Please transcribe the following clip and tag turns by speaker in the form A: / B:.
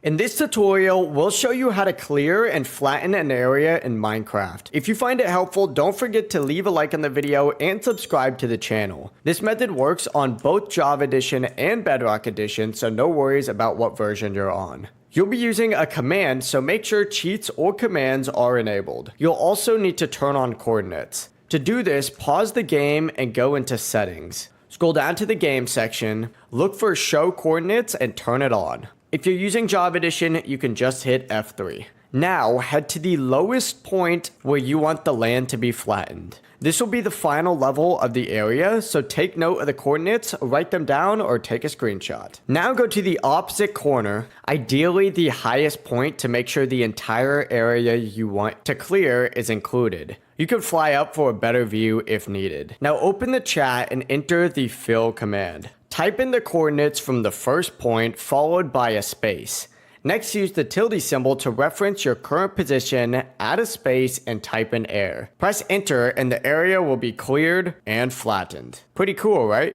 A: In this tutorial, we'll show you how to clear and flatten an area in Minecraft. If you find it helpful, don't forget to leave a like on the video and subscribe to the channel. This method works on both Java Edition and Bedrock Edition, so no worries about what version you're on. You'll be using a command, so make sure cheats or commands are enabled. You'll also need to turn on coordinates. To do this, pause the game and go into Settings. Scroll down to the Game section, look for Show Coordinates and turn it on. If you're using Java Edition, you can just hit F3. Now, head to the lowest point where you want the land to be flattened. This will be the final level of the area, so take note of the coordinates, write them down, or take a screenshot. Now go to the opposite corner, ideally the highest point, to make sure the entire area you want to clear is included. You can fly up for a better view if needed. Now open the chat and enter the fill command. Type in the coordinates from the first point followed by a space. Next, use the tilde symbol to reference your current position, add a space, and type in air. Press enter and the area will be cleared and flattened. Pretty cool, right?